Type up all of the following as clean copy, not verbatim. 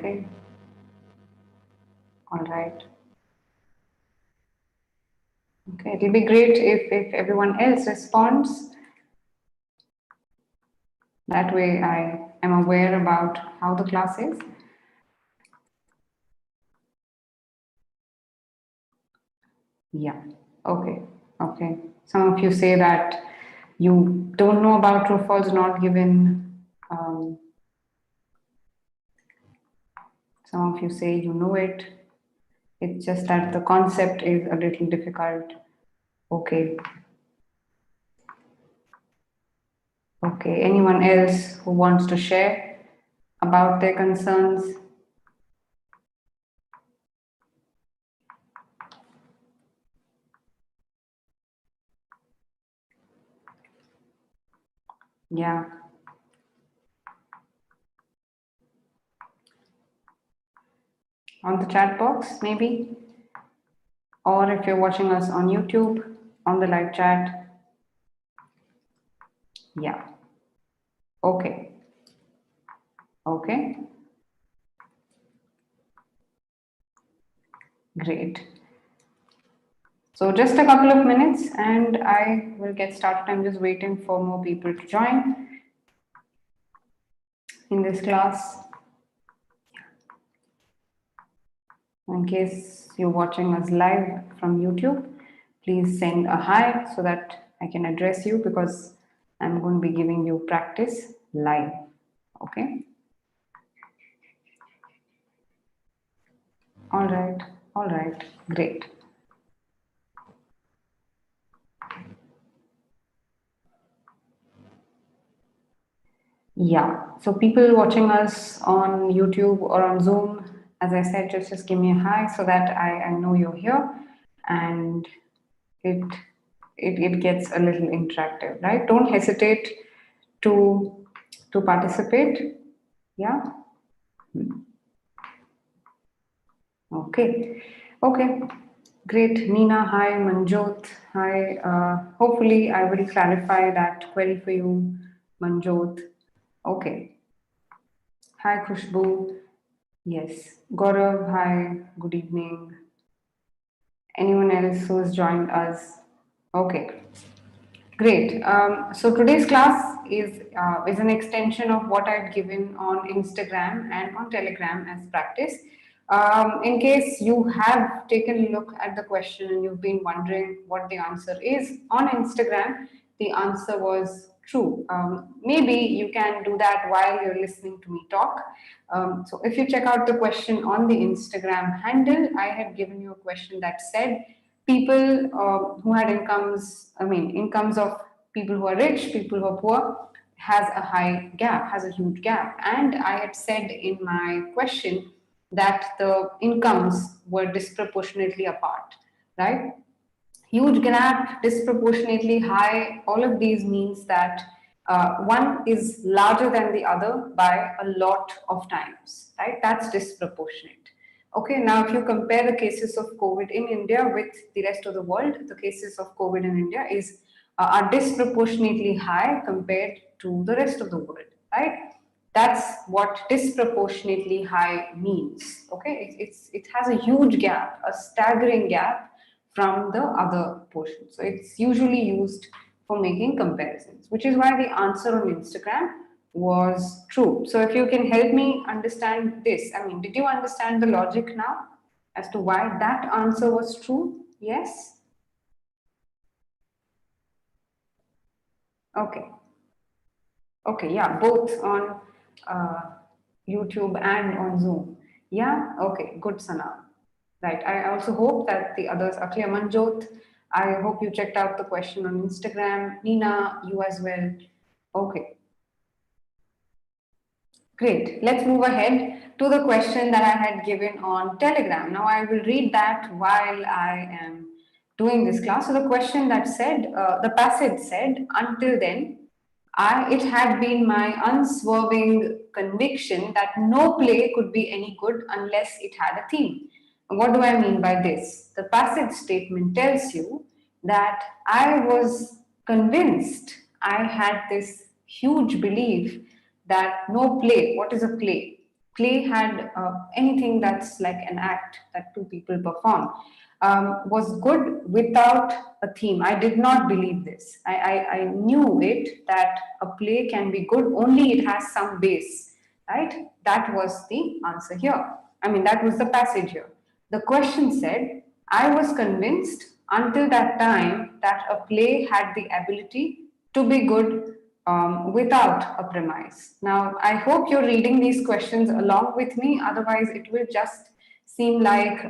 Okay. All right. Okay, it'll be great if everyone else responds. That way I am aware about how the class is. Yeah, okay, okay. Some of you say that you don't know about true false not given. Some of you say you know it. It's just that the concept is a little difficult. Okay. Okay, anyone else who wants to share about their concerns? Yeah. On the chat box, maybe? Or if you're watching us on YouTube, on the live chat. Yeah. Okay. Okay. Great. So just a couple of minutes and I will get started. I'm just waiting for more people to join in this class. In case you're watching us live from YouTube, please send a hi so that I can address you because I'm going to be giving you practice live. Okay. All right, great. Yeah, so people watching us on YouTube or on Zoom, as I said, just give me a hi so that I know you're here and it gets a little interactive, right? Don't hesitate to participate. Yeah. Okay. Okay. Great. Nina, hi. Manjot, hi. Hopefully, I will clarify that query for you, Manjot. Okay. Hi, Khushbu. Yes. Gaurav, hi. Good evening. Anyone else who has joined us? Okay. Great. So today's class is an extension of what I've given on Instagram and on Telegram as practice. In case you have taken a look at the question and you've been wondering what the answer is on Instagram, the answer was true. Maybe you can do that while you're listening to me talk. So if you check out the question on the Instagram handle, I had given you a question that said, people who had incomes of people who are rich, people who are poor, has a high gap, has a huge gap. And I had said in my question that the incomes were disproportionately apart, right? Huge gap, disproportionately high, all of these means that one is larger than the other by a lot of times, right? That's disproportionate. Okay, now if you compare the cases of COVID in India with the rest of the world, the cases of COVID in India are disproportionately high compared to the rest of the world, right? That's what disproportionately high means. Okay, it has a huge gap, a staggering gap from the other portion. So it's usually used for making comparisons, which is why the answer on Instagram was true. So if you can help me understand this, I mean, did you understand the logic now as to why that answer was true? Yes? Okay. Okay, yeah, both on uh, YouTube and on Zoom. Yeah, okay, good, Sana. Right, I also hope that the others are clear. Manjot, I hope you checked out the question on Instagram. Nina, you as well. Okay, great. Let's move ahead to the question that I had given on Telegram. Now I will read that while I am doing this class. So the question that said, the passage said, until then, it had been my unswerving conviction that no play could be any good unless it had a theme. What do I mean by this? The passage statement tells you that I was convinced, I had this huge belief that no play, what is a play? play had anything that's like an act that two people perform was good without a theme. I did not believe this. I knew it that a play can be good only it has some base, right? That was the answer here. I mean, that was the passage here. The question said, I was convinced until that time that a play had the ability to be good without a premise. Now, I hope you're reading these questions along with me, otherwise, it will just seem like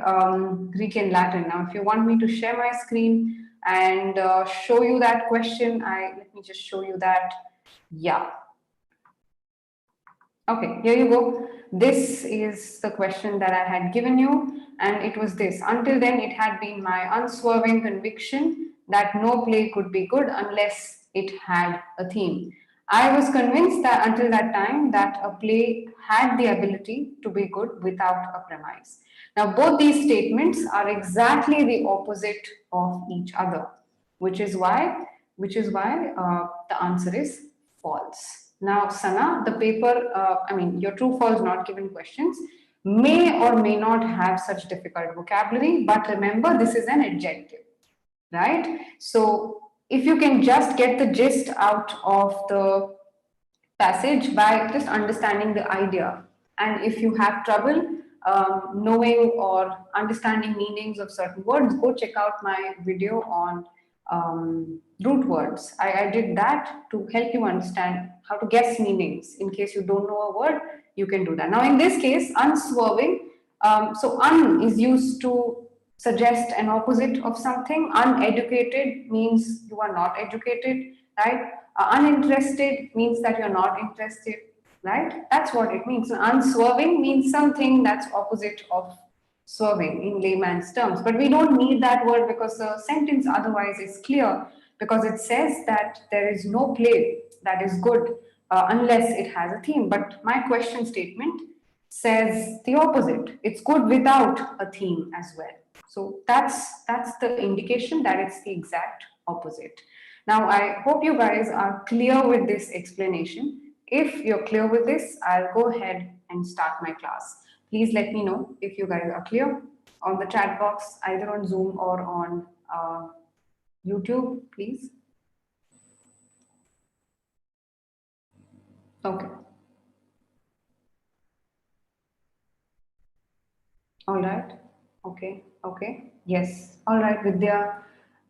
Greek and Latin. Now, if you want me to share my screen and show you that question, let me just show you that. Yeah. Okay, here you go. This is the question that I had given you, and it was this. Until then, it had been my unswerving conviction that no play could be good unless it had a theme. I was convinced that until that time that a play had the ability to be good without a premise. Now, both these statements are exactly the opposite of each other, which is why the answer is false. Now, Sana, the paper, your true false not given questions may or may not have such difficult vocabulary, but remember this is an adjective, right? So, if you can just get the gist out of the passage by just understanding the idea, and if you have trouble knowing or understanding meanings of certain words, go check out my video on root words. I did that to help you understand how to guess meanings. In case you don't know a word, you can do that. Now, in this case, unswerving, so un is used to suggest an opposite of something. Uneducated means you are not educated, right? Uninterested means that you're not interested, right? That's what it means. So unswerving means something that's opposite of swerving in layman's terms. But we don't need that word because the sentence otherwise is clear, because it says that there is no play that is good unless it has a theme. But my question statement says the opposite. It's good without a theme as well. So that's the indication that it's the exact opposite. Now, I hope you guys are clear with this explanation. If you're clear with this, I'll go ahead and start my class. Please let me know if you guys are clear on the chat box, either on Zoom or on YouTube, please. Okay. All right. Okay. Okay. Yes. All right, Vidya.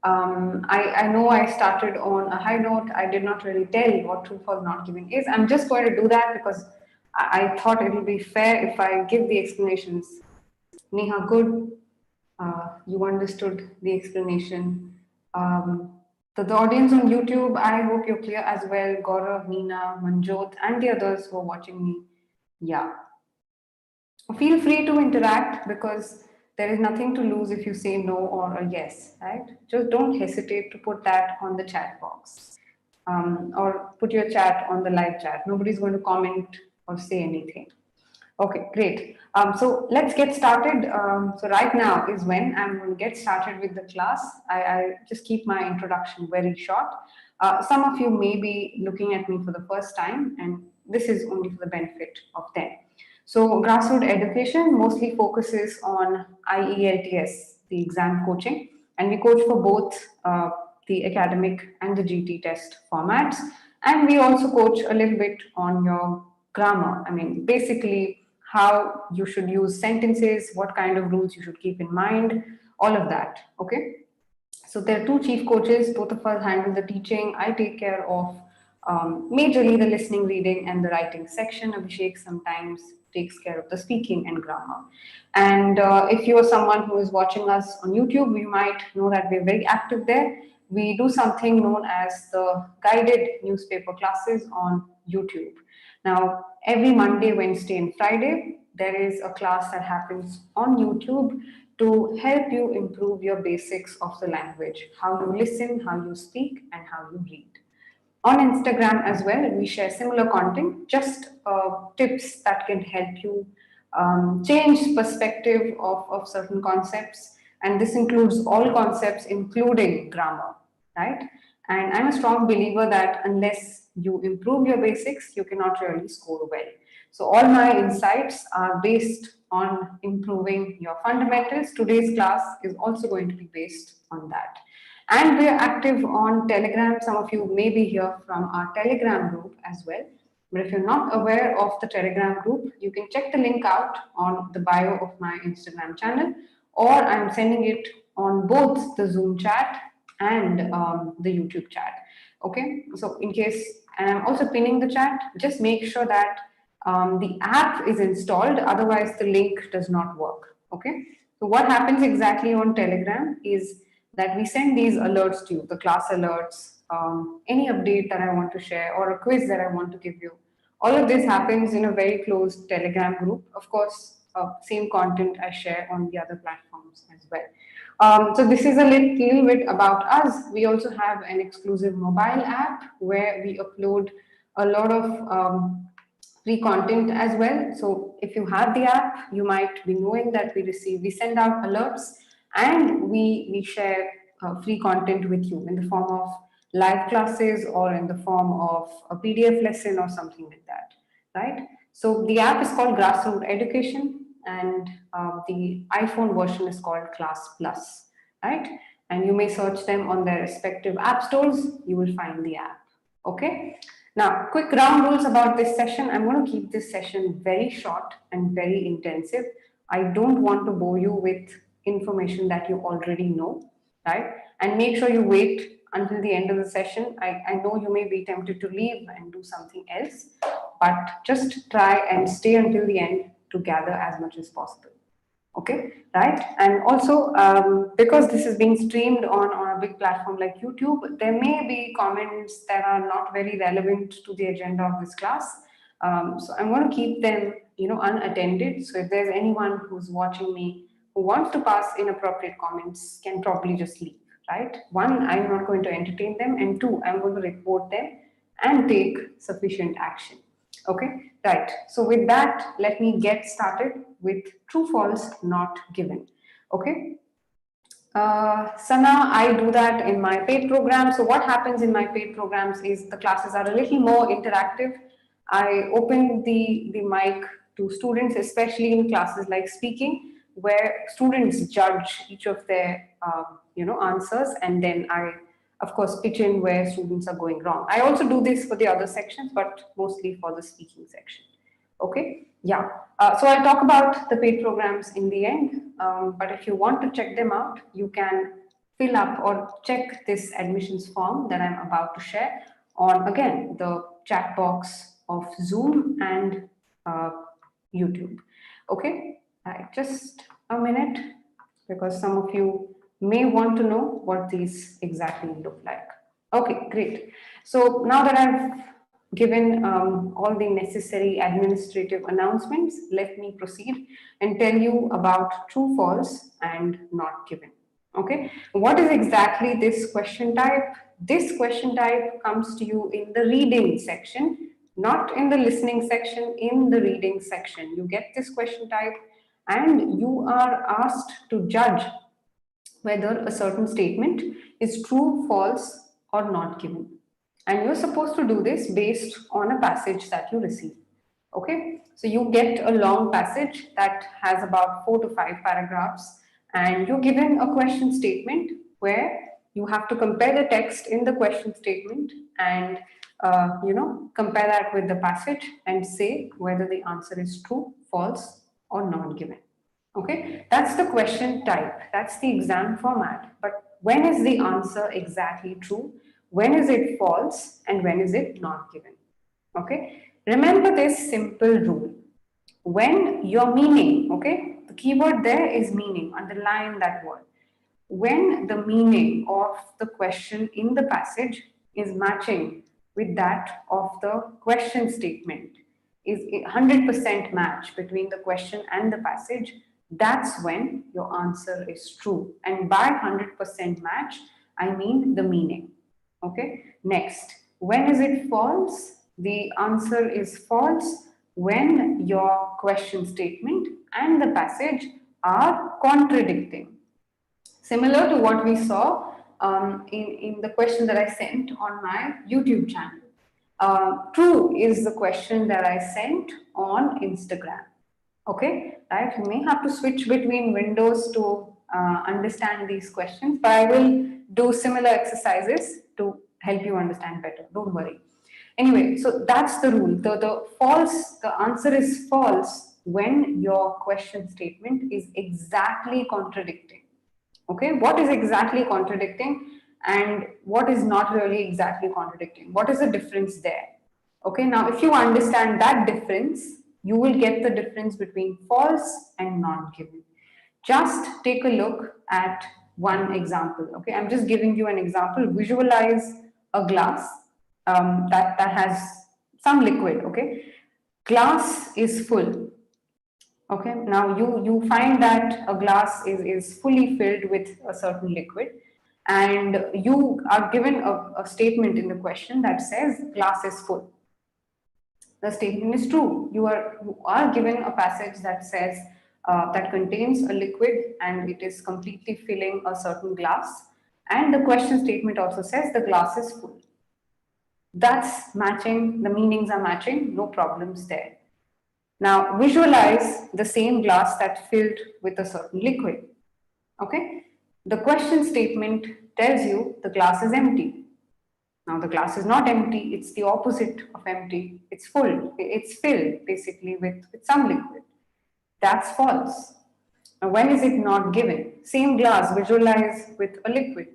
I know I started on a high note. I did not really tell what true false not giving is. I'm just going to do that because I thought it will be fair if I give the explanations. Neha, good. You understood the explanation. The audience on YouTube, I hope you're clear as well. Gaurav, Meena, Manjot, and the others who are watching me. Yeah. Feel free to interact because there is nothing to lose if you say no or a yes, right? Just don't hesitate to put that on the chat box or put your chat on the live chat. Nobody's going to comment or say anything. Okay, great. So let's get started. So right now is when I'm going to get started with the class. I just keep my introduction very short. Some of you may be looking at me for the first time, and this is only for the benefit of them. So Grassroot education mostly focuses on IELTS, the exam coaching, and we coach for both the academic and the GT test formats. And we also coach a little bit on your grammar. I mean, basically how you should use sentences, what kind of rules you should keep in mind, all of that, okay? So there are two chief coaches, both of us handle the teaching. I take care of majorly the listening, reading, and the writing section. Abhishek sometimes takes care of the speaking and grammar. And if you're someone who is watching us on YouTube, you might know that we're very active there. We do something known as the guided newspaper classes on YouTube. Now, every Monday, Wednesday, and Friday, there is a class that happens on YouTube to help you improve your basics of the language, how you listen, how you speak, and how you read. On Instagram as well, we share similar content, just tips that can help you change perspective of certain concepts. And this includes all concepts, including grammar, right? And I'm a strong believer that unless you improve your basics, you cannot really score well. So all my insights are based on improving your fundamentals. Today's class is also going to be based on that. And we are active on Telegram. Some of you may be here from our Telegram group as well. But if you're not aware of the Telegram group, you can check the link out on the bio of my Instagram channel, or I'm sending it on both the Zoom chat and the YouTube chat. Okay, so in case, and I'm also pinning the chat, just make sure that the app is installed, otherwise the link does not work. Okay, so what happens exactly on Telegram is that we send these alerts to you, the class alerts, any update that I want to share or a quiz that I want to give you. All of this happens in a very closed Telegram group. Of course, same content I share on the other platforms as well. So this is a little bit about us. We also have an exclusive mobile app where we upload a lot of free content as well. So if you have the app, you might be knowing that we send out alerts and we share free content with you in the form of live classes or in the form of a PDF lesson or something like that, right? So the app is called Grassroot Education, and the iPhone version is called Class Plus, right? And you may search them on their respective app stores. You will find the app. Okay. Now, quick ground rules about this session. I'm going to keep this session very short and very intensive. I don't want to bore you with information that you already know, right? And make sure you wait until the end of the session. I know you may be tempted to leave and do something else, but just try and stay until the end to gather as much as possible. Okay, right? And also, because this is being streamed on a big platform like YouTube, there may be comments that are not very relevant to the agenda of this class. So I'm going to keep them, unattended. So if there's anyone who's watching me who wants to pass inappropriate comments, can probably just leave, right? One, I'm not going to entertain them, and two, I'm going to report them and take sufficient action. Okay, right. So with that, let me get started with true, false, not given. Okay. Sana, I do that in my paid program. So what happens in my paid programs is the classes are a little more interactive. I open the mic to students, especially in classes like speaking, where students judge each of their answers, and then I, of course, pitch in where students are going wrong. I also do this for the other sections, but mostly for the speaking section. Okay, yeah. So I'll talk about the paid programs in the end, but if you want to check them out, you can fill up or check this admissions form that I'm about to share on, again, the chat box of Zoom and YouTube. Okay, just a minute, because some of you may want to know what these exactly look like. Okay, great. So now that I've given all the necessary administrative announcements, let me proceed and tell you about true, false, and not given. Okay, what is exactly this question type? This question type comes to you in the reading section, not in the listening section, in the reading section. You get this question type and you are asked to judge whether a certain statement is true, false, or not given. And you're supposed to do this based on a passage that you receive. Okay, so you get a long passage that has about 4 to 5 paragraphs, and you're given a question statement where you have to compare the text in the question statement and compare that with the passage and say whether the answer is true, false, or not given. Okay, that's the question type, that's the exam format. But when is the answer exactly true? When is it false? And when is it not given? Okay, remember this simple rule. When your meaning, okay, the keyword there is meaning, underline that word. When the meaning of the question in the passage is matching with that of the question statement, is 100% match between the question and the passage, that's when your answer is true. And by 100% match, I mean the meaning. Okay, next, when is it false? The answer is false when your question statement and the passage are contradicting. Similar to what we saw in the question that I sent on my YouTube channel. True is the question that I sent on Instagram. Okay, right? You may have to switch between windows to understand these questions, but I will do similar exercises to help you understand better. Don't worry. Anyway, so that's the rule. The answer is false when your question statement is exactly contradicting. Okay, what is exactly contradicting and what is not really exactly contradicting? What is the difference there? Okay, now if you understand that difference, you will get the difference between false and not given. Just take a look at one example. Okay, I'm just giving you an example. Visualize a glass that has some liquid. Okay, glass is full. Okay, now you find that a glass is fully filled with a certain liquid, and you are given a statement in the question that says glass is full. The statement is true. You are given a passage that says that contains a liquid and it is completely filling a certain glass, and the question statement also says the glass is full. That's matching, the meanings are matching, no problems there. Now visualize the same glass that filled with a certain liquid. Okay, the question statement tells you the glass is empty. Now the glass is not empty, it's the opposite of empty. It's full, it's filled basically with some liquid. That's false. Now when is it not given? Same glass, visualize with a liquid.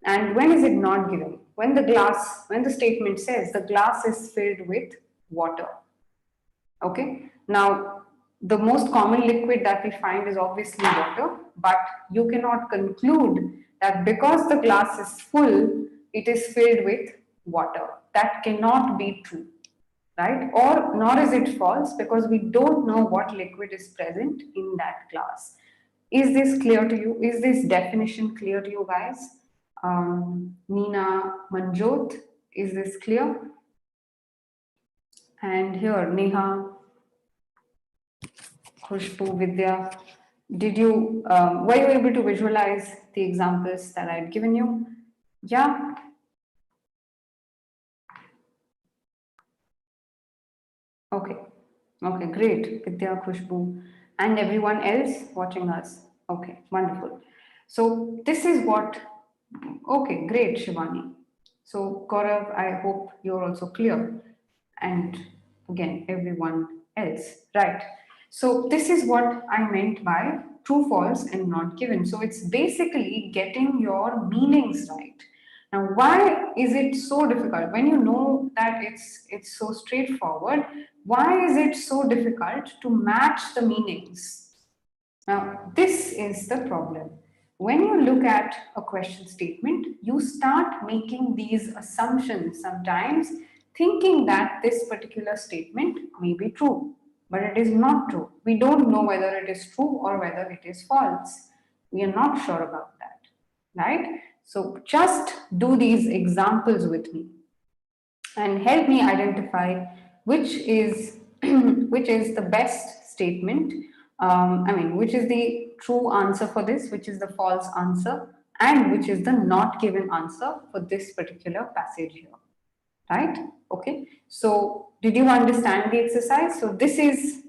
And when is it not given? When the statement says the glass is filled with water. Okay, now the most common liquid that we find is obviously water, but you cannot conclude that because the glass is full, it is filled with water. That cannot be true, right? Or nor is it false because we don't know what liquid is present in that glass. Is this clear to you? Is this definition clear to you guys? Neena, Manjot, is this clear? And here, Neha, Khushbu, Vidya, were you able to visualize the examples that I had given you? Yeah. Okay. Okay, great. Vidya, Khushbu, and everyone else watching us. Okay, wonderful. So this is what, okay, great, Shivani. So Gaurav, I hope you're also clear. And again, everyone else, right? So this is what I meant by true, false, and not given. So it's basically getting your meanings right. Now, why is it so difficult? When you know that it's so straightforward, why is it so difficult to match the meanings? Now, this is the problem. When you look at a question statement, you start making these assumptions sometimes, thinking that this particular statement may be true, but it is not true. We don't know whether it is true or whether it is false. We are not sure about that, right? So just do these examples with me and help me identify which is which is the best statement. Which is the true answer for this, which is the false answer, and which is the not given answer for this particular passage here, right? Okay, so did you understand the exercise? So this is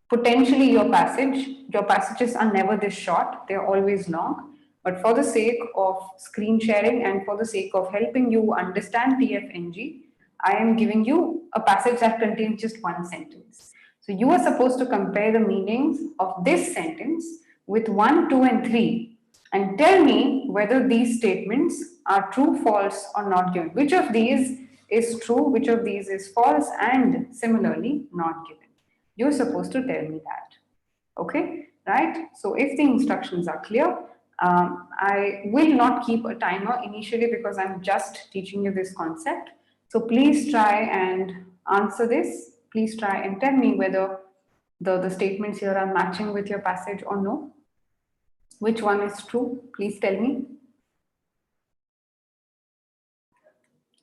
potentially your passage. Your passages are never this short, they're always long. But for the sake of screen sharing and for the sake of helping you understand TFNG, I am giving you a passage that contains just one sentence. So you are supposed to compare the meanings of this sentence with 1, 2, and 3 and tell me whether these statements are true, false, or not given. Which of these is true, which of these is false, and similarly not given. You're supposed to tell me that. Okay, right? So if the instructions are clear, I will not keep a timer initially because I'm just teaching you this concept. So please try and answer this. Please try and tell me whether the statements here are matching with your passage or no. Which one is true? Please tell me.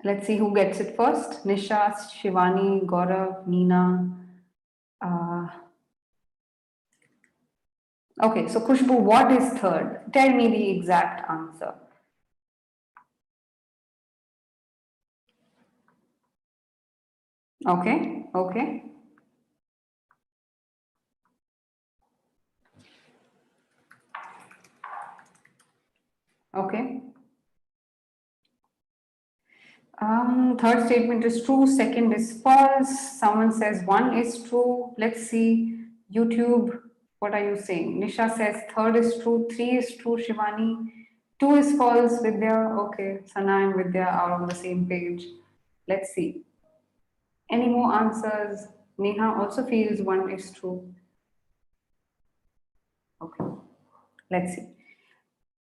Let's see who gets it first. Nisha, Shivani, Gaurav, Neena. Okay, so Khushbu, what is third? Tell me the exact answer. Okay, okay. Okay. Third statement is true, second is false. Someone says one is true. Let's see. YouTube, what are you saying? Nisha says third is true, three is true, Shivani. Two is false, Vidya. Okay, Sana and Vidya are on the same page. Let's see. Any more answers? Neha also feels one is true. Okay, let's see.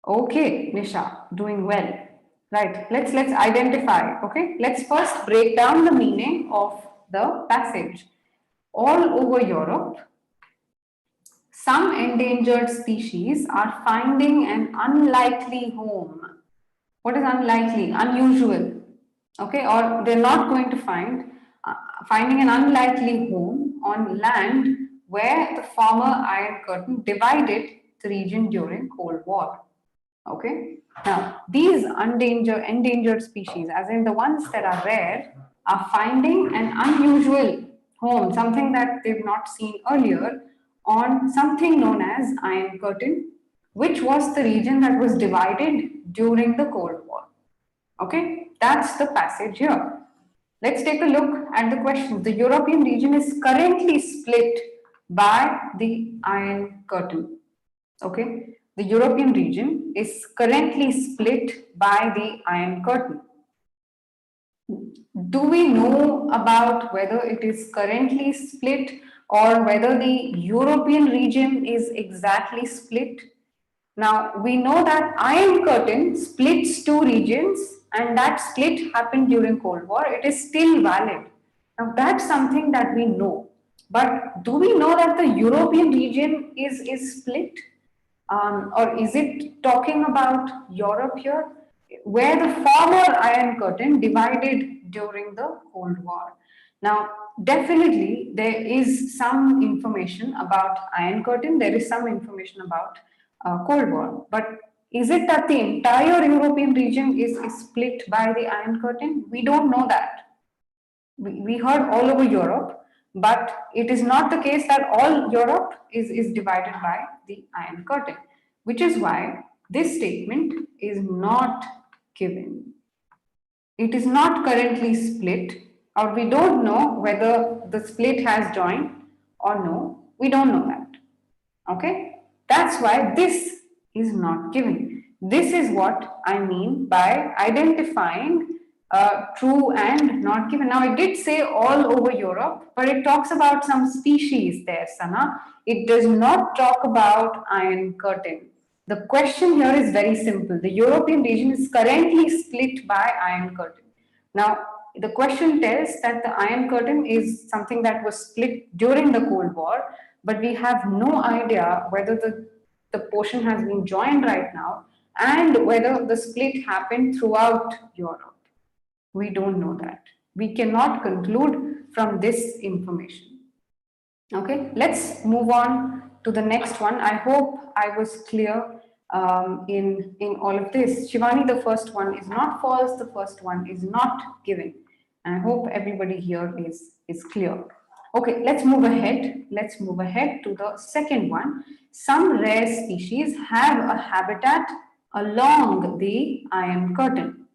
Okay, Nisha, doing well. Right, let's identify. Okay, let's first break down the meaning of the passage. All over Europe, some endangered species are finding an unlikely home. What is unlikely? Unusual. Okay, or they're not going to finding an unlikely home on land where the former Iron Curtain divided the region during Cold War. Okay. Now, these endangered species, as in the ones that are rare, are finding an unusual home, something that they've not seen earlier, on something known as Iron Curtain, which was the region that was divided during the Cold War. Okay, that's the passage here. Let's take a look at the question. The European region is currently split by the Iron Curtain. Okay, the European region is currently split by the Iron Curtain. Do we know about whether it is currently split or whether the European region is exactly split? Now, we know that Iron Curtain splits two regions and that split happened during Cold War. It is still valid. Now, that's something that we know. But do we know that the European region is split? Or is it talking about Europe here, where the former Iron Curtain divided during the Cold War? Now, definitely there is some information about Iron Curtain, there is some information about Cold War, but is it that the entire European region is split by the Iron Curtain? We don't know that. We heard all over Europe, but it is not the case that all Europe is divided by the Iron Curtain, which is why this statement is not given. It is not currently split, or we don't know whether the split has joined or no. We don't know that. Okay, that's why this is not given. This is what I mean by identifying true and not given. Now, it did say all over Europe, but it talks about some species there, Sana. It does not talk about Iron Curtain. The question here is very simple. The European region is currently split by Iron Curtain. Now, the question tells that the Iron Curtain is something that was split during the Cold War, but we have no idea whether the portion has been joined right now and whether the split happened throughout Europe. We don't know that. We cannot conclude from this information. Okay, let's move on to the next one. I hope I was clear in all of this. Shivani, the first one is not false, the first one is not given. And I hope everybody here is clear. Okay, let's move ahead. Let's move ahead to the second one. Some rare species have a habitat along the Iron Curtain.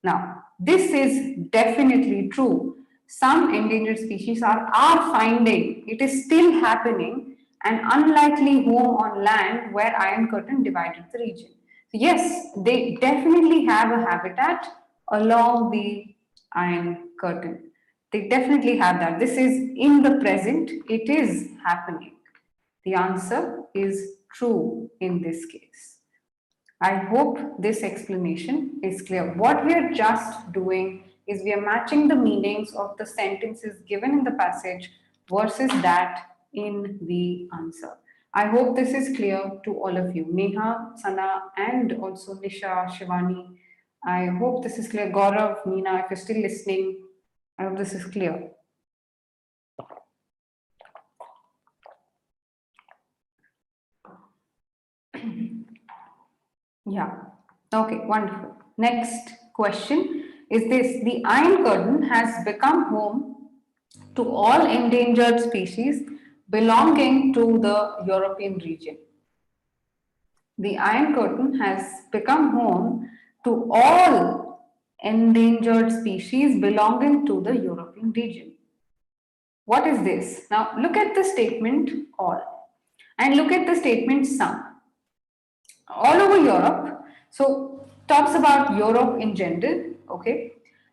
Now, this is definitely true. Some endangered species are finding, it is still happening, an unlikely home on land where Iron Curtain divided the region. So yes, they definitely have a habitat along the Iron Curtain. They definitely have that. This is in the present, it is happening. The answer is true in this case. I hope this explanation is clear. What we are just doing is we are matching the meanings of the sentences given in the passage versus that in the answer. I hope this is clear to all of you. Neha, Sana, and also Nisha, Shivani. I hope this is clear. Gaurav, Meena, if you're still listening, I hope this is clear. Yeah. Okay, wonderful. Next question is this. The Iron Curtain has become home to all endangered species belonging to the European region. The Iron Curtain has become home to all endangered species belonging to the European region. What is this? Now look at the statement all and look at the statement some. All over Europe, so talks about Europe in general, okay?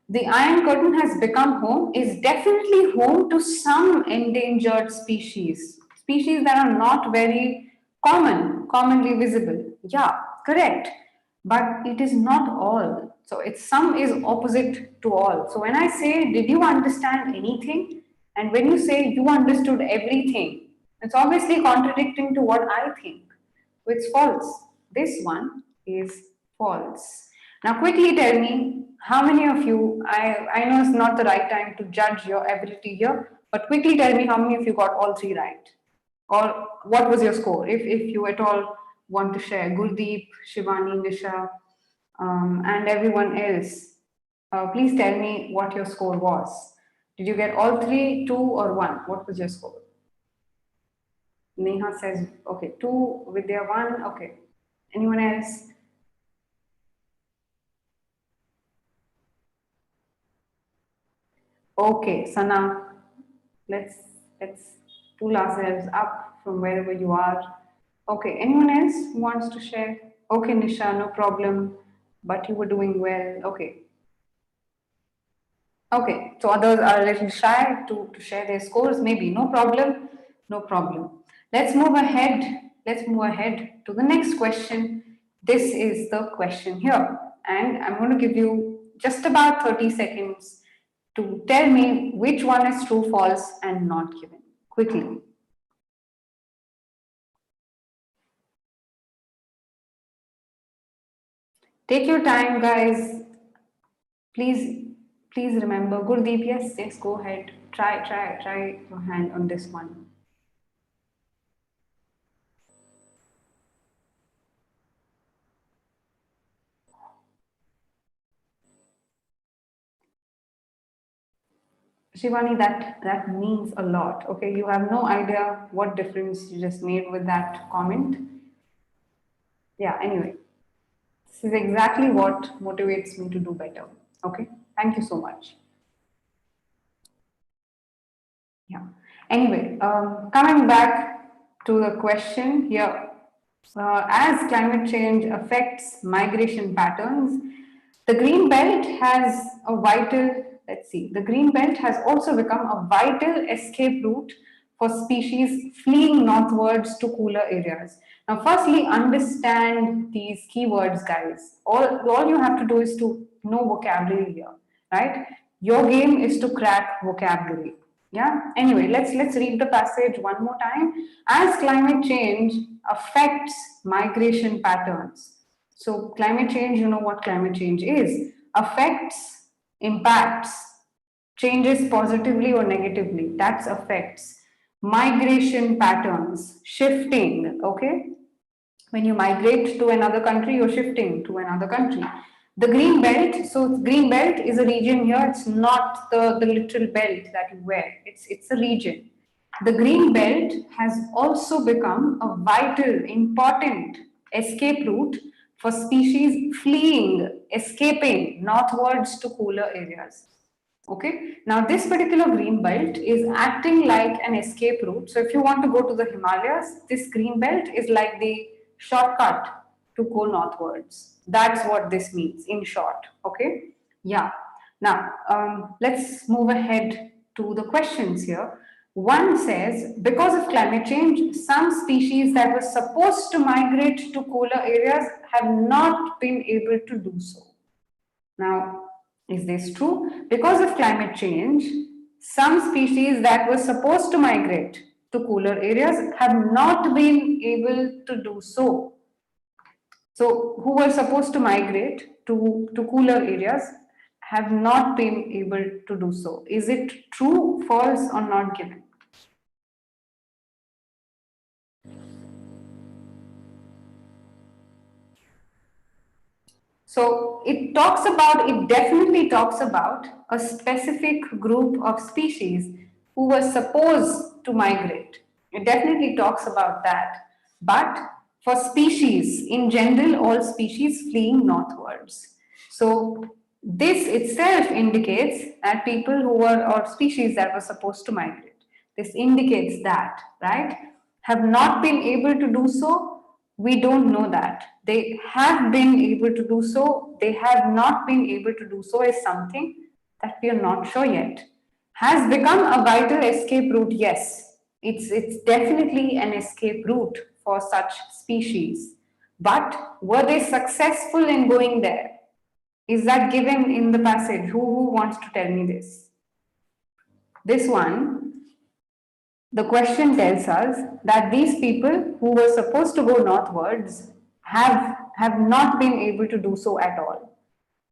The Iron Curtain has become home, is definitely home to some endangered species, species that are not very commonly visible. Yeah, correct. But it is not all. So it's some is opposite to all. So when I say, did you understand anything? And when you say you understood everything, it's obviously contradicting to what I think. So it's false. This one is false. Now quickly tell me how many of you, I know it's not the right time to judge your ability here, but quickly tell me how many of you got all three right. Or what was your score? If you at all want to share, Gurdeep, Shivani, Nisha, and everyone else, please tell me what your score was. Did you get all three, two, or one? What was your score? Neha says, okay, two, Vidya, one, okay. Anyone else? Okay, Sana, let's pull ourselves up from wherever you are. Okay, anyone else who wants to share? Okay, Nisha, no problem, but you were doing well. Okay. Okay, so others are a little shy to share their scores, maybe. No problem, no problem. Let's move ahead. Let's move ahead to the next question. This is the question here, and I'm going to give you just about 30 seconds to tell me which one is true, false, and not given. Quickly. Take your time, guys. Please, please remember. Gurdeep, yes, go ahead. Try your hand on this one. Shivani, that means a lot. Okay, you have no idea what difference you just made with that comment. Yeah, anyway, this is exactly what motivates me to do better. Okay, thank you so much. Yeah. Anyway, coming back to the question here, as climate change affects migration patterns, the green belt has a vital, let's see, the green belt has also become a vital escape route for species fleeing northwards to cooler areas. Now, firstly, understand these keywords, guys. All you have to do is to know vocabulary here, right? Your game is to crack vocabulary. Yeah. Anyway, let's read the passage one more time. As climate change affects migration patterns. So climate change, you know what climate change is. Affects, impacts, changes positively or negatively. That's affects. Migration patterns, shifting, okay? When you migrate to another country, you're shifting to another country. The green belt, so green belt is a region here, it's not the literal belt that you wear, it's a region. The green belt has also become a vital, important escape route for species fleeing, escaping northwards to cooler areas. Okay, now this particular green belt is acting like an escape route. So if you want to go to the Himalayas, this green belt is like the shortcut to go northwards. That's what this means in short. Okay, yeah. Now let's move ahead to the questions here. One says, because of climate change, some species that were supposed to migrate to cooler areas have not been able to do so. Now, is this true? Because of climate change, some species that were supposed to migrate to cooler areas have not been able to do so. So, who were supposed to migrate to cooler areas have not been able to do so. Is it true, false, or not given? So it definitely talks about a specific group of species who were supposed to migrate. It definitely talks about that. But for species, in general, all species fleeing northwards. So this itself indicates that people who were, or species that were supposed to migrate. This indicates that, right? Have not been able to do so. We don't know that. They have been able to do so. They have not been able to do so is something that we are not sure yet. Has become a vital escape route, yes. It's definitely an escape route for such species. But were they successful in going there? Is that given in the passage? Who wants to tell me this? This one, the question tells us that these people who were supposed to go northwards have not been able to do so at all.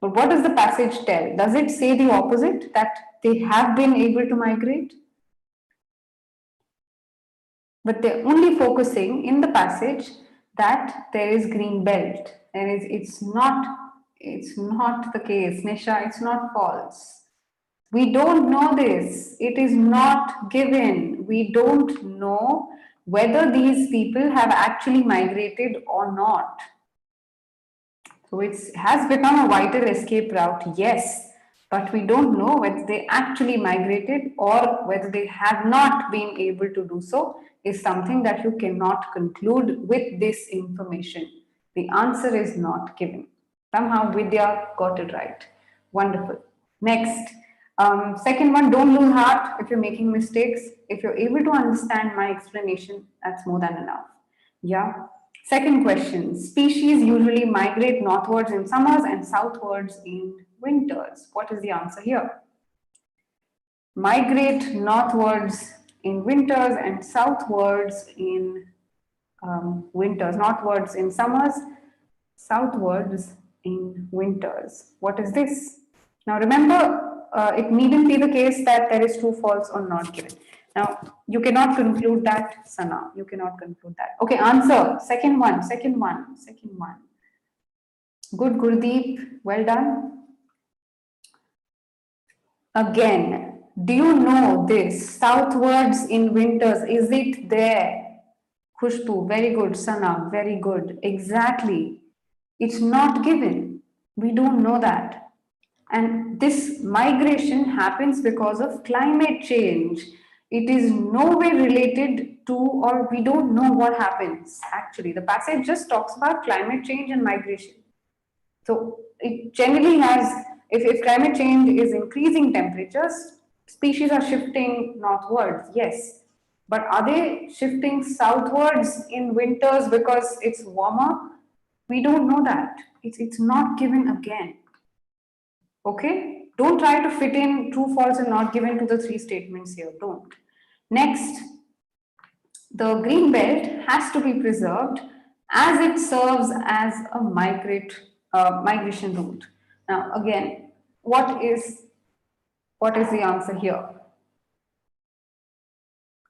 But what does the passage tell? Does it say the opposite, that they have been able to migrate? But they're only focusing in the passage that there is green belt. And it's not the case. Nisha, it's not false. We don't know this. It is not given. We don't know whether these people have actually migrated or not. So it has become a vital escape route, yes, but we don't know whether they actually migrated or whether they have not been able to do so is something that you cannot conclude with this information. The answer is not given. Somehow Vidya got it right. Wonderful. Next, second one, don't lose heart if you're making mistakes. If you're able to understand my explanation, that's more than enough. Yeah. Second question, species usually migrate northwards in summers and southwards in winters. What is the answer here? Migrate northwards in winters and southwards in winters. Northwards in summers, southwards in winters. What is this? Now remember, it needn't be the case that there is true, false, or not given. Now, you cannot conclude that, Sana. You cannot conclude that. Okay, answer. Second one. Good, Gurdeep. Well done. Again, do you know this? Southwards in winters, is it there? Khushbu, very good. Sana, very good. Exactly. It's not given. We don't know that. And this migration happens because of climate change. It is no way related to, or we don't know what happens actually. The passage just talks about climate change and migration. So it generally has, if climate change is increasing temperatures, species are shifting northwards, yes. But are they shifting southwards in winters because it's warmer? We don't know that. It's not given again. Okay? Don't try to fit in true, false, and not given to the three statements here. Don't. Next, the green belt has to be preserved as it serves as a migration route. Now, again, what is the answer here?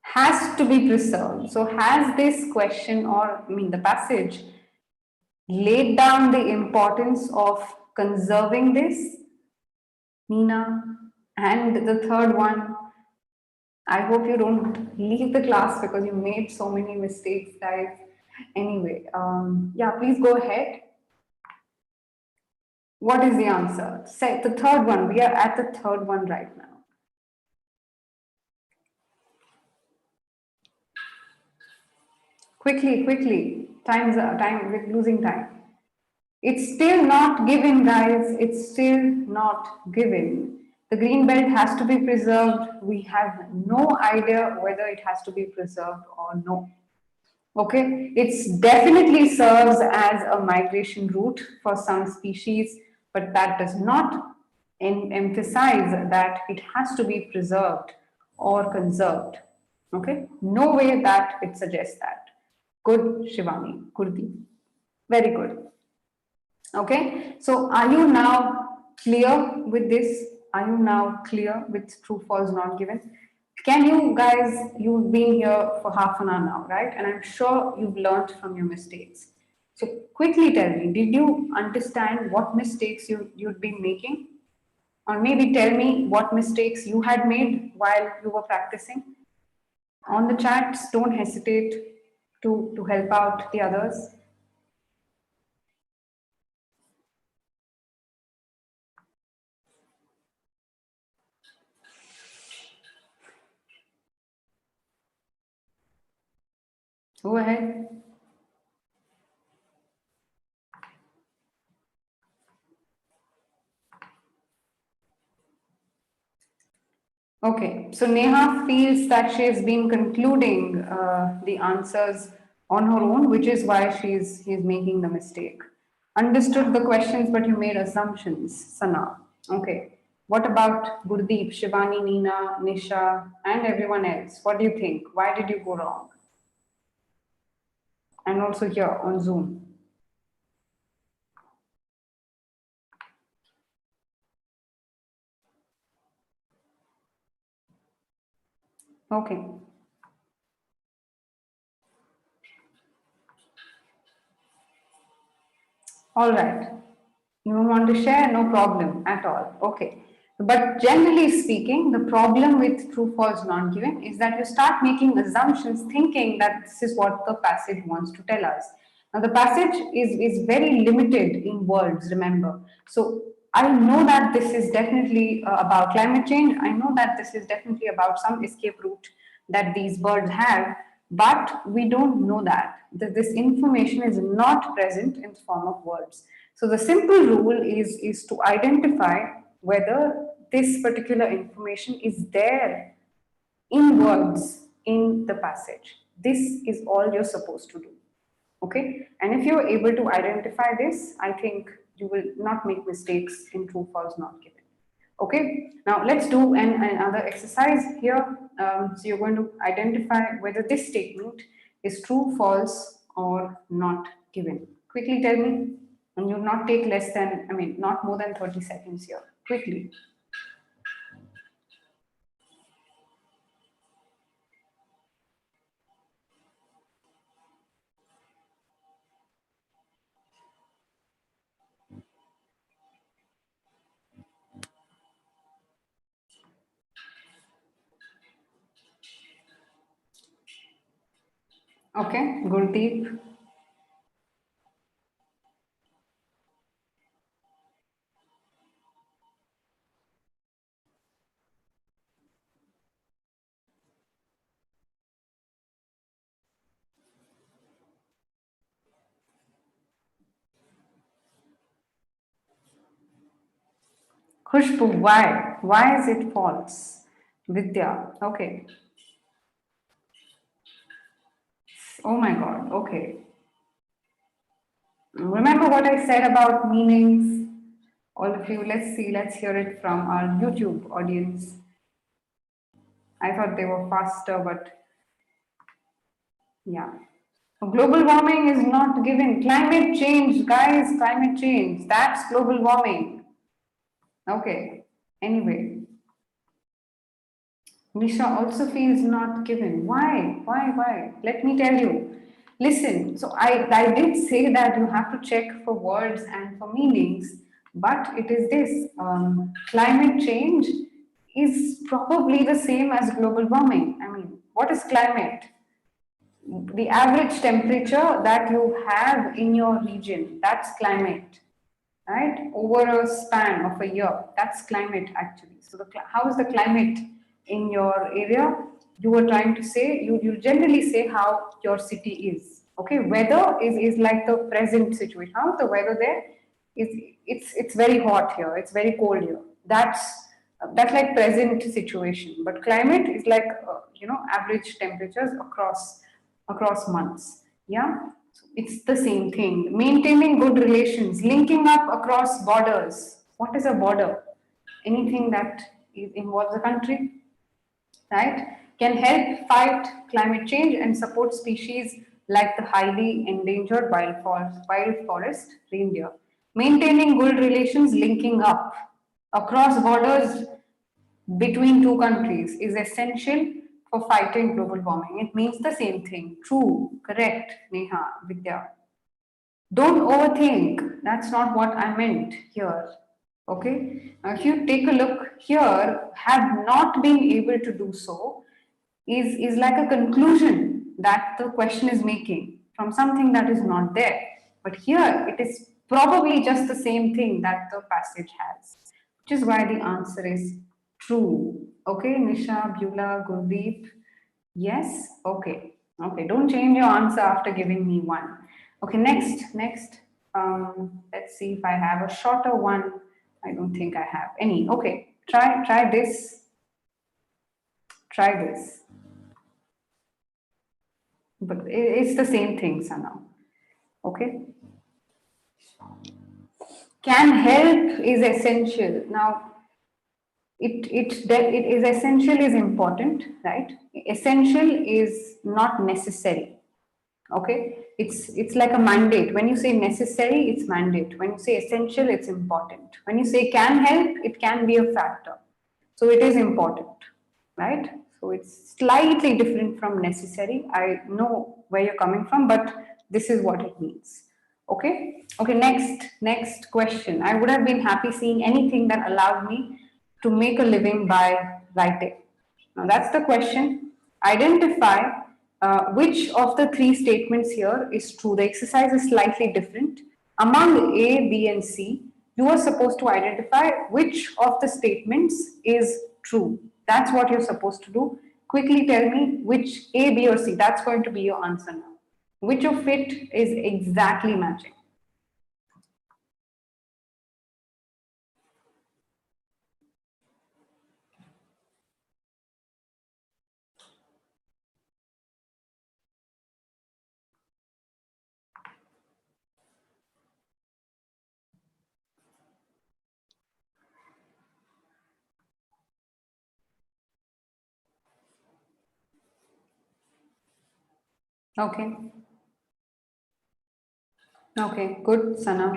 Has to be preserved. So, has this question, or I mean the passage, laid down the importance of conserving this? Nina. And the third one, I hope you don't leave the class because you made so many mistakes, guys. Anyway, yeah, please go ahead. What is the answer? Say the third one. We are at the third one right now. Quickly. We're losing time. It's still not given, guys. It's still not given. The green belt has to be preserved. We have no idea whether it has to be preserved or no. Okay, it definitely serves as a migration route for some species, but that does not emphasize that it has to be preserved or conserved. Okay, no way that it suggests that. Good, Shivani, Gurdeep. Very good. Okay, so are you now clear with this? Are you now clear with true, false, not given? Can you guys, you've been here for half an hour now, right? And I'm sure you've learned from your mistakes. So quickly tell me, did you understand what mistakes you'd been making? Or maybe tell me what mistakes you had made while you were practicing. On the chats, don't hesitate to help out the others. Go ahead. Okay, so Neha feels that she has been concluding the answers on her own, which is why she's making the mistake. Understood the questions, but you made assumptions, Sana. Okay. What about Gurdeep, Shivani, Neena, Nisha, and everyone else? What do you think? Why did you go wrong? And also here on Zoom. Okay. All right. You don't want to share? No problem at all. Okay. But generally speaking, the problem with true false non given is that you start making assumptions thinking that this is what the passage wants to tell us. Now, the passage is very limited in words, remember. So, I know that this is definitely about climate change. I know that this is definitely about some escape route that these birds have, but we don't know that this information is not present in the form of words. So the simple rule is to identify whether this particular information is there in words in the passage. This is all you're supposed to do. Okay, and if you're able to identify this, I think you will not make mistakes in true false not given. Okay, now let's do another exercise here. So you're going to identify whether this statement is true, false, or not given. Quickly tell me, and you'll not take less than, I mean, not more than 30 seconds here. Quickly. Okay, Gurdeep. Khushbu, why? Why is it false? Vidya, okay. Oh my God, okay. Remember what I said about meanings? All of you, let's see, let's hear it from our YouTube audience. I thought they were faster, but yeah. Global warming is not given. Climate change, guys, climate change. That's global warming. Okay. Anyway, Nisha also feels not given. Why? Why? Let me tell you. Listen, so I did say that you have to check for words and for meanings, but it is this climate change is probably the same as global warming. I mean, what is climate? The average temperature that you have in your region, that's climate, right? Over a span of a year, that's climate actually. So how is the climate in your area? You were trying to say, you generally say how your city is. Okay, weather is like the present situation. How's the weather there? Is it's very hot here, it's very cold here. That's like present situation. But climate is like average temperatures across months. Yeah, so it's the same thing. Maintaining good relations, linking up across borders. What is a border? Anything that involves a country, right? Can help fight climate change and support species like the highly endangered wild forest reindeer. Maintaining good relations, linking up across borders between two countries is essential for fighting global warming. It means the same thing. True, correct, Neha, Vidya. Don't overthink. That's not what I meant here. Okay, now if you take a look here, have not been able to do so is like a conclusion that the question is making from something that is not there. But here it is probably just the same thing that the passage has, which is why the answer is true. Okay, Nisha, Beulah, Gurdeep. Yes, okay. Okay, don't change your answer after giving me one. Okay, next. Let's see if I have a shorter one. I don't think I have any. Okay, try this. Try this. But it's the same thing, Sana. Okay. Can help is essential. Now, it is essential is important, right? Essential is not necessary. Okay, it's like a mandate. When you say necessary, it's mandate. When you say essential, it's important. When you say can help, it can be a factor. So it is important, right? So it's slightly different from necessary. I know where you're coming from, but this is what it means. Okay. Okay, next question. I would have been happy seeing anything that allowed me to make a living by writing. Now that's the question. Identify which of the three statements here is true. The exercise is slightly different. Among A, B, and C, you are supposed to identify which of the statements is true. That's what you're supposed to do. Quickly tell me which A, B, or C. That's going to be your answer now. Which of it is exactly matching? Okay. Okay, good, Sana.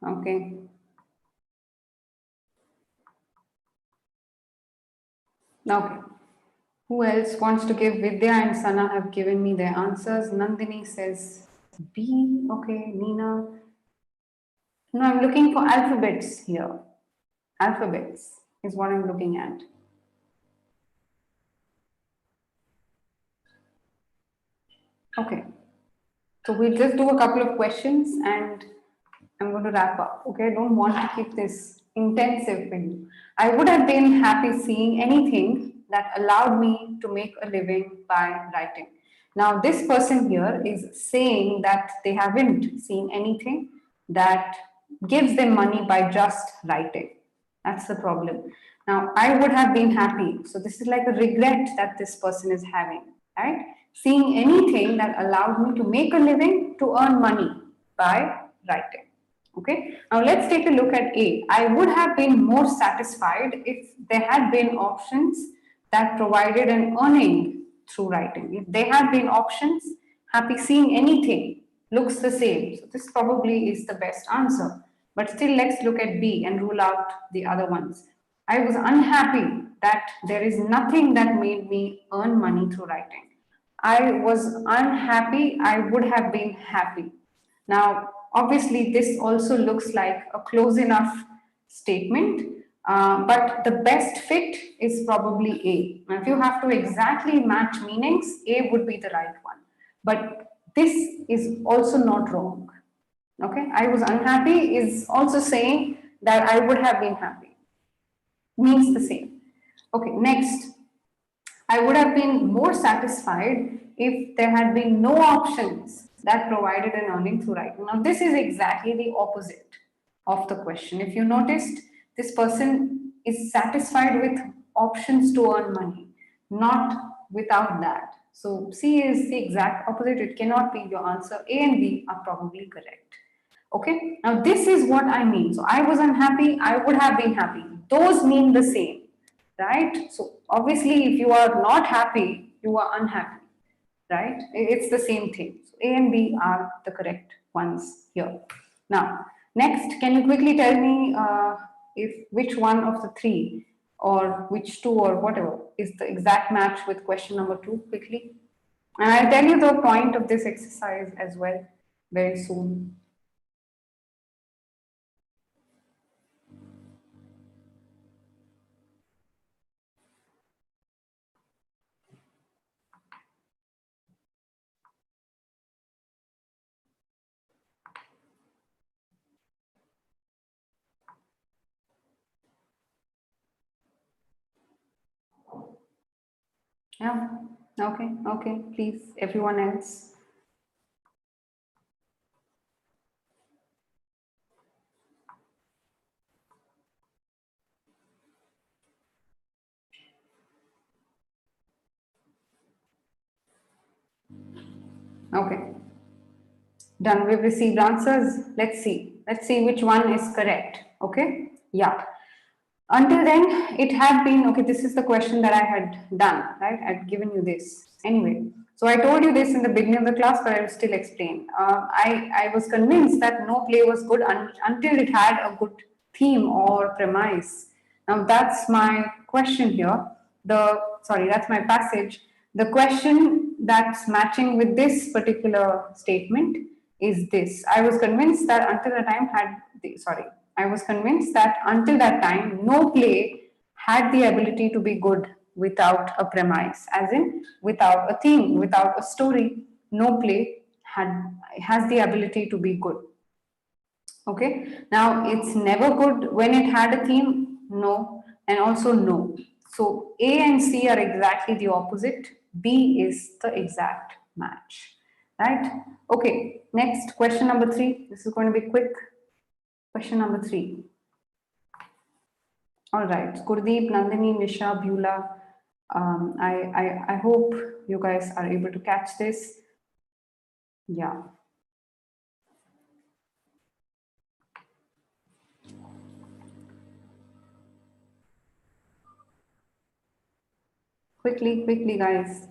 Okay. Okay. Who else wants to give? Vidya and Sana have given me their answers. Nandini says B. Okay. Nina. No, I'm looking for alphabets here. Alphabets is what I'm looking at. Okay. So we'll just do a couple of questions and I'm going to wrap up. Okay. I don't want to keep this intensive for you. I would have been happy seeing anything that allowed me to make a living by writing. Now, this person here is saying that they haven't seen anything that gives them money by just writing. That's the problem. Now, I would have been happy. So, this is like a regret that this person is having, right? Seeing anything that allowed me to make a living to earn money by writing. Okay, now let's take a look at A. I would have been more satisfied if there had been options that provided an earning through writing. If there had been options, happy seeing anything looks the same. So this probably is the best answer. But still, let's look at B and rule out the other ones. I was unhappy that there is nothing that made me earn money through writing. I was unhappy, I would have been happy. Now, obviously, this also looks like a close enough statement, but the best fit is probably A. Now, if you have to exactly match meanings, A would be the right one. But this is also not wrong. Okay, I was unhappy is also saying that I would have been happy. Means the same. Okay, next. I would have been more satisfied if there had been no options that provided an earning through writing. Now, this is exactly the opposite of the question. If you noticed, this person is satisfied with options to earn money, not without that. So, C is the exact opposite. It cannot be your answer. A and B are probably correct. Okay, now this is what I mean. So, I was unhappy, I would have been happy. Those mean the same, right? So obviously, if you are not happy, you are unhappy, right? It's the same thing. So A and B are the correct ones here. Now, Next, can you quickly tell me if which one of the three or which two or whatever is the exact match with question number 2 quickly? And I'll tell you the point of this exercise as well very soon. Yeah, okay, please, everyone else. Okay, done. We've received answers. Let's see which one is correct. Okay, yeah. Until then, it had been, okay, this is the question that I had done, right? I'd given you this. Anyway, so I told you this in the beginning of the class, but I will still explain. I was convinced that no play was good until it had a good theme or premise. Now that's my question here. That's my passage. The question that's matching with this particular statement is this. I was convinced that until that time, no play had the ability to be good without a premise, as in without a theme, without a story. No play has the ability to be good. Okay, now it's never good when it had a theme, no, and also no. So A and C are exactly the opposite. B is the exact match, right? Okay, next question number 3. This is going to be quick. Question number 3. All right, Gurdeep, Nandini, Nisha, Beulah. I hope you guys are able to catch this. Yeah. Quickly, guys.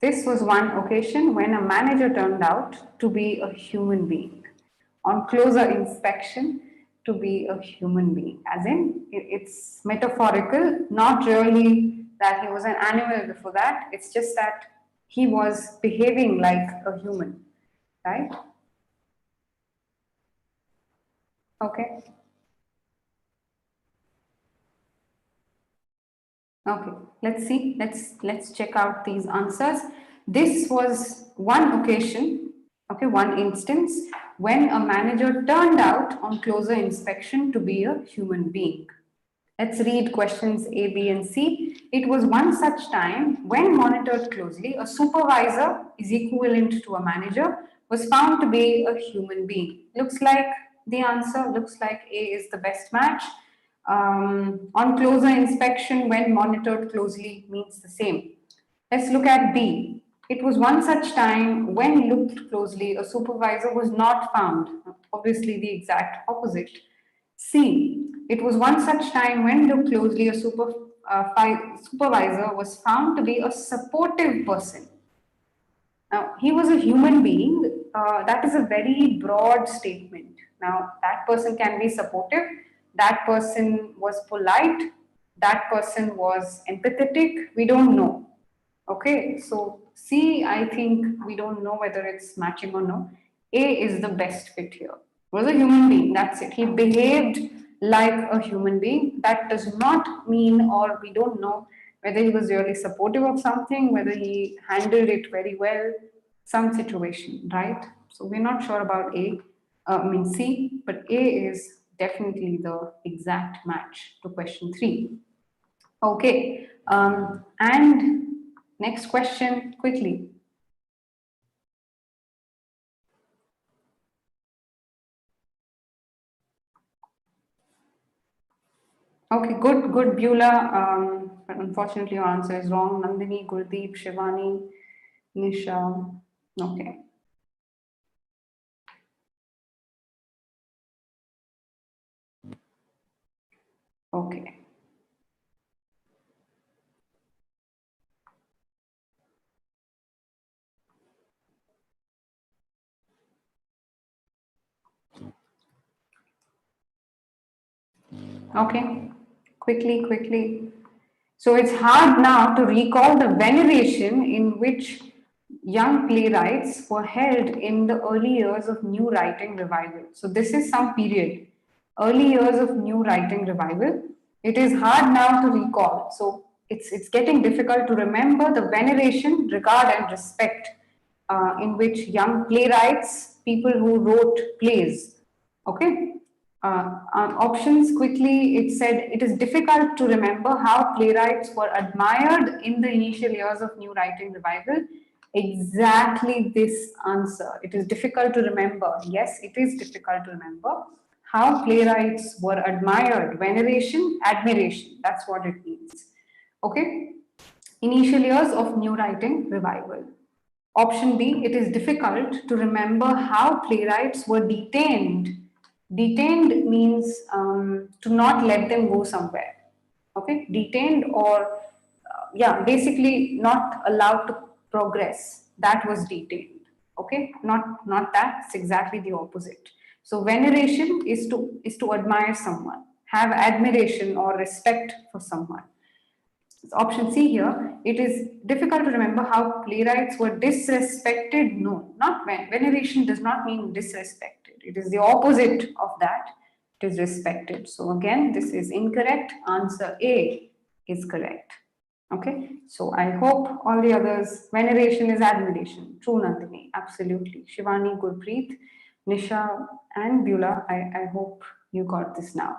This was one occasion when a manager turned out to be a human being. On closer inspection, to be a human being. As in, it's metaphorical, not really that he was an animal before that. It's just that he was behaving like a human, right? Okay. Okay, let's see. Let's check out these answers. This was one occasion, okay, one instance when a manager turned out on closer inspection to be a human being. Let's read questions A, B, and C. It was one such time when monitored closely, a supervisor is equivalent to a manager was found to be a human being. Looks like the answer, looks like A is the best match. On closer inspection, when monitored closely means the same. Let's look at B. It was one such time when looked closely, a supervisor was not found. Obviously, the exact opposite. C. It was one such time when looked closely, a supervisor was found to be a supportive person. Now, he was a human being. That is a very broad statement. Now, that person can be supportive, that person was polite, that person was empathetic. We don't know. Okay, so C, I think we don't know whether it's matching or no. A is the best fit here. Was a human being, that's it. He behaved like a human being. That does not mean, or we don't know whether he was really supportive of something, whether he handled it very well, some situation, right? So we're not sure about C, but A is definitely the exact match to question 3. Okay, and next question quickly. Okay, good, Beulah. But unfortunately, your answer is wrong. Nandini, Gurdeep, Shivani, Nisha. Okay. Okay. Okay, quickly. So it's hard now to recall the veneration in which young playwrights were held in the early years of new writing revival. So this is some period, early years of new writing revival. It is hard now to recall. So it's getting difficult to remember the veneration, regard, and respect in which young playwrights, people who wrote plays, okay, options quickly, it said it is difficult to remember how playwrights were admired in the initial years of new writing revival. Exactly this answer. It is difficult to remember. Yes, it is difficult to remember how playwrights were admired. Veneration, admiration. That's what it means. Okay. Initial years of new writing revival. Option B, it is difficult to remember how playwrights were detained. Detained means to not let them go somewhere. Okay, detained or yeah, basically not allowed to progress. That was detained. Okay, not that. It's exactly the opposite. So veneration is to admire someone, have admiration or respect for someone. Option C here, it is difficult to remember how playwrights were disrespected. No, not veneration does not mean disrespected. It is the opposite of that. It is respected. So again, this is incorrect. Answer A is correct. Okay, so I hope all the others, veneration is admiration. True, Nandini, absolutely. Shivani, Gurpreet, Nisha, and Beulah, I hope you got this now.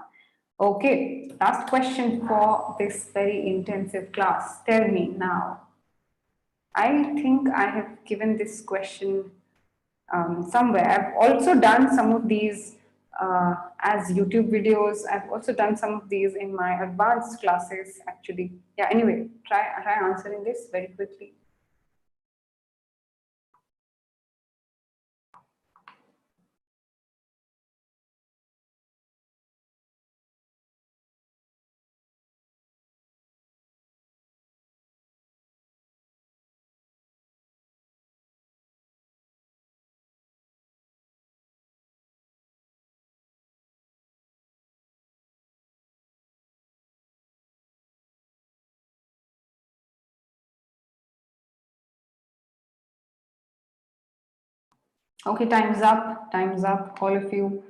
Okay, last question for this very intensive class. Tell me now. I think I have given this question somewhere. I've also done some of these as YouTube videos. I've also done some of these in my advanced classes, actually. Yeah, anyway, try answering this very quickly. Okay, time's up. Time's up, all of you.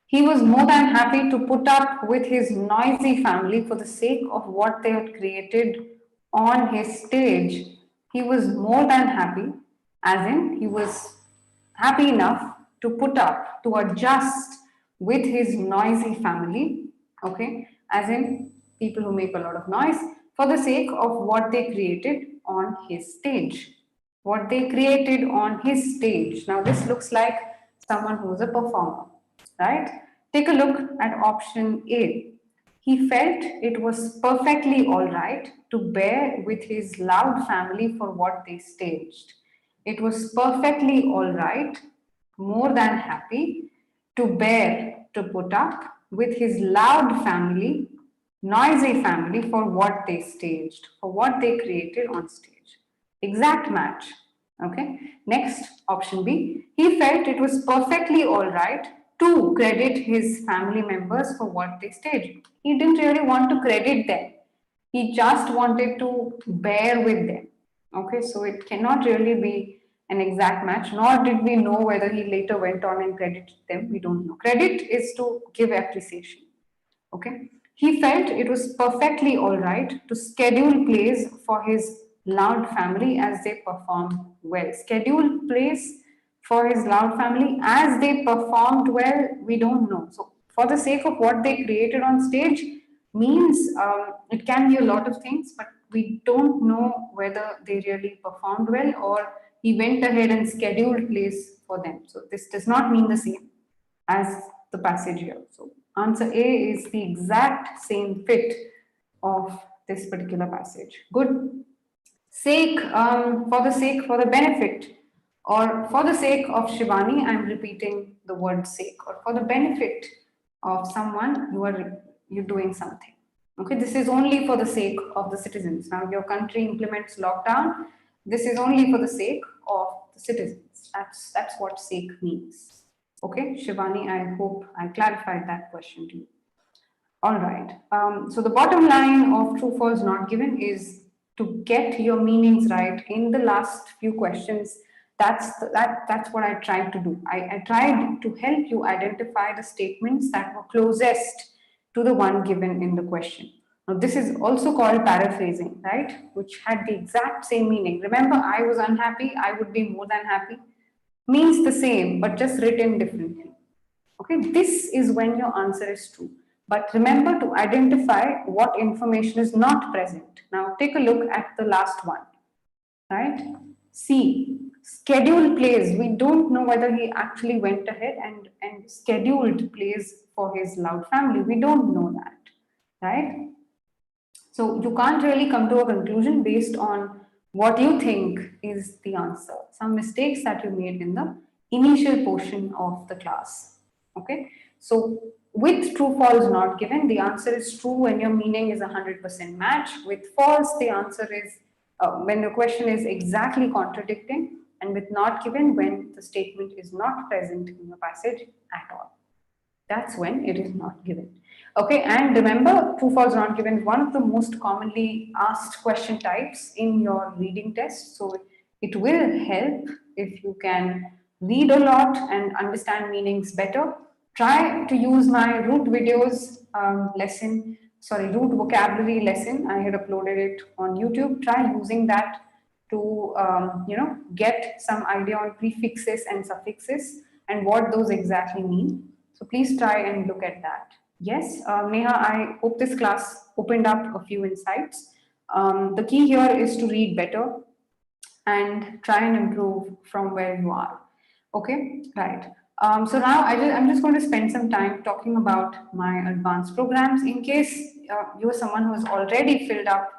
He was more than happy to put up with his noisy family for the sake of what they had created on his stage. He was more than happy, as in, he was happy enough to put up, to adjust with his noisy family, okay, as in people who make a lot of noise, for the sake of what they created on his stage. What they created on his stage. Now, this looks like someone who's a performer, right? Take a look at option A. He felt it was perfectly all right to bear with his loud family for what they staged. It was perfectly all right, more than happy, to bear, to put up with his loud family, noisy family for what they staged, for what they created on stage. Exact match. Okay. Next, option B. He felt it was perfectly all right to credit his family members for what they staged. He didn't really want to credit them. He just wanted to bear with them. Okay, so it cannot really be an exact match, nor did we know whether he later went on and credited them. We don't know. Credit is to give appreciation. Okay. He felt it was perfectly all right to schedule plays for his loud family as they performed well. Schedule plays for his loud family as they performed well, we don't know. So, for the sake of what they created on stage, means it can be a lot of things, but we don't know whether they really performed well or he went ahead and scheduled plays for them. So, this does not mean the same as the passage here. So answer A is the exact same fit of this particular passage. Good. For the benefit, or for the sake of Shivani, I'm repeating the word sake, or for the benefit of someone, you're doing something. Okay, this is only for the sake of the citizens. Now your country implements lockdown. This is only for the sake of the citizens. That's what sake means. Okay, Shivani, I hope I clarified that question to you. All right. So the bottom line of true false not given is to get your meanings right in the last few questions. That's what I tried to do. I tried to help you identify the statements that were closest to the one given in the question. Now, this is also called paraphrasing, right? Which had the exact same meaning. Remember, I was unhappy, I would be more than happy. Means the same, but just written differently. Okay, this is when your answer is true. But remember to identify what information is not present. Now take a look at the last one, right? C, scheduled plays. We don't know whether he actually went ahead and scheduled plays for his loud family. We don't know that, right? So you can't really come to a conclusion based on what you think is the answer. Some mistakes that you made in the initial portion of the class. Okay. So with true false not given, the answer is true when your meaning is 100% match. With false, the answer is when the question is exactly contradicting, and with not given, when the statement is not present in the passage at all. That's when it is not given. Okay, and remember, true false not given is one of the most commonly asked question types in your reading test. So it will help if you can read a lot and understand meanings better. Try to use my root videos root vocabulary lesson. I had uploaded it on YouTube. Try using that to get some idea on prefixes and suffixes and what those exactly mean. So please try and look at that. Yes, Neha, I hope this class opened up a few insights. The key here is to read better and try and improve from where you are. Okay, right. So now I'm just going to spend some time talking about my advanced programs. In case you are someone who has already filled up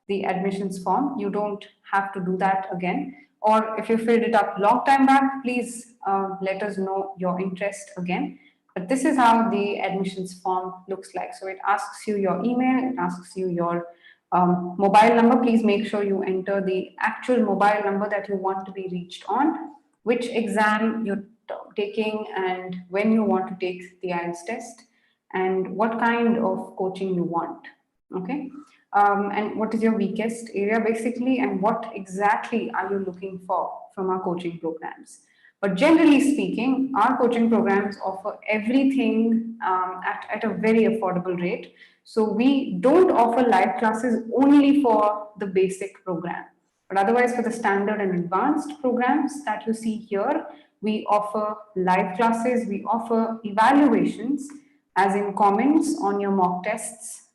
the admissions form, you don't have to do that again. Or if you filled it up long time back, please let us know your interest again. But this is how the admissions form looks like. So it asks you your email, it asks you your mobile number. Please make sure you enter the actual mobile number that you want to be reached on, which exam you're taking, and when you want to take the IELTS test, and what kind of coaching you want. Okay. And what is your weakest area basically, and what exactly are you looking for from our coaching programs. But generally speaking, our coaching programs offer everything at a very affordable rate. So we don't offer live classes only for the basic program. But otherwise, for the standard and advanced programs that you see here, we offer live classes, we offer evaluations, as in comments on your mock tests,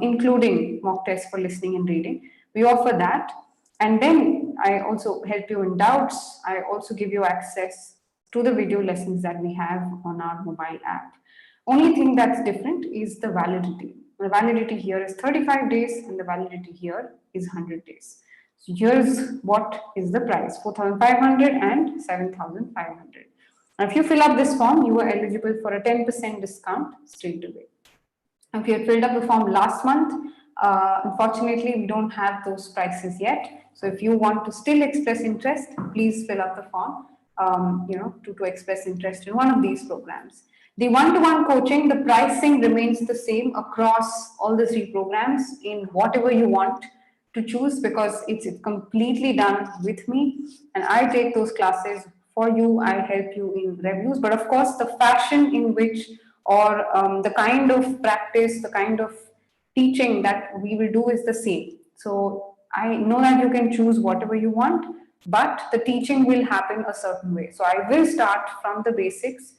including mock tests for listening and reading. We offer that. And then I also help you in doubts. I also give you access to the video lessons that we have on our mobile app. Only thing that's different is the validity. The validity here is 35 days and the validity here is 100 days. So here's what is the price, 4,500 and 7,500. Now, if you fill up this form, you are eligible for a 10% discount straight away. If you had filled up the form last month, unfortunately, we don't have those prices yet. So if you want to still express interest, please fill up the form, to express interest in one of these programs. The one-to-one coaching, the pricing remains the same across all the three programs in whatever you want to choose, because it's completely done with me and I take those classes for you. I help you in reviews, but of course the fashion in which, or the kind of practice, the kind of teaching that we will do is the same. So I know that you can choose whatever you want, but the teaching will happen a certain way. So I will start from the basics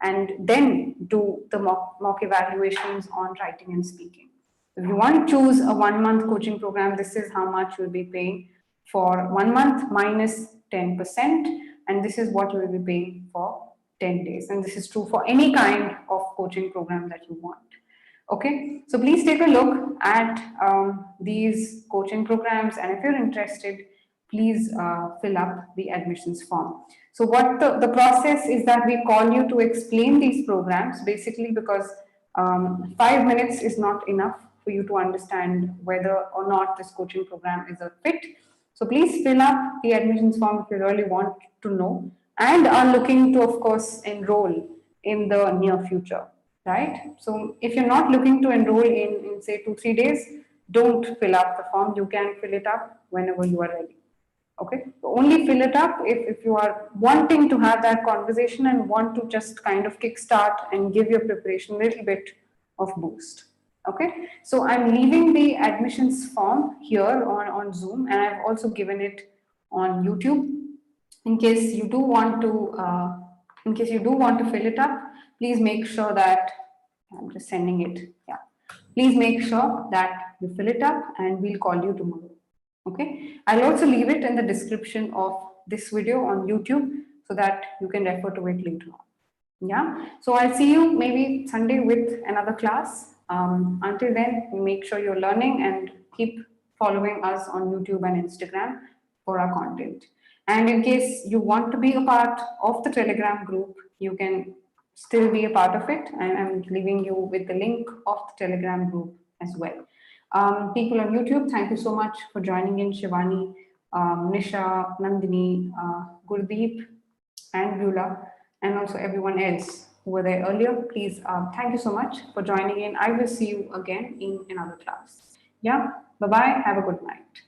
and then do the mock evaluations on writing and speaking. If you want to choose a 1 month coaching program, this is how much you'll be paying for 1 month minus 10%, and this is what you will be paying for 10 days. And this is true for any kind of coaching program that you want. Okay, so please take a look at these coaching programs, and if you're interested, please fill up the admissions form. So what the process is that we call you to explain these programs, basically because 5 minutes is not enough for you to understand whether or not this coaching program is a fit. So please fill up the admissions form if you really want to know and are looking to, of course, enroll in the near future, right? So if you're not looking to enroll in say 2-3 days, don't fill up the form. You can fill it up whenever you are ready. Okay, so only fill it up if you are wanting to have that conversation and want to just kind of kickstart and give your preparation a little bit of boost. Okay, so I'm leaving the admissions form here on Zoom, and I've also given it on YouTube. In case you do want to, fill it up, please make sure that I'm just sending it. Yeah, please make sure that you fill it up, and we'll call you tomorrow. Okay, I'll also leave it in the description of this video on YouTube so that you can refer to it later on. Yeah, so I'll see you maybe Sunday with another class. Until then, make sure you're learning and keep following us on YouTube and Instagram for our content. And in case you want to be a part of the Telegram group, you can still be a part of it. And I'm leaving you with the link of the Telegram group as well. People on YouTube, thank you so much for joining in. Shivani, Nisha, Nandini, Gurdeep, and Beulah, and also everyone else who were there earlier. Please, thank you so much for joining in. I will see you again in another class. Yeah, bye-bye. Have a good night.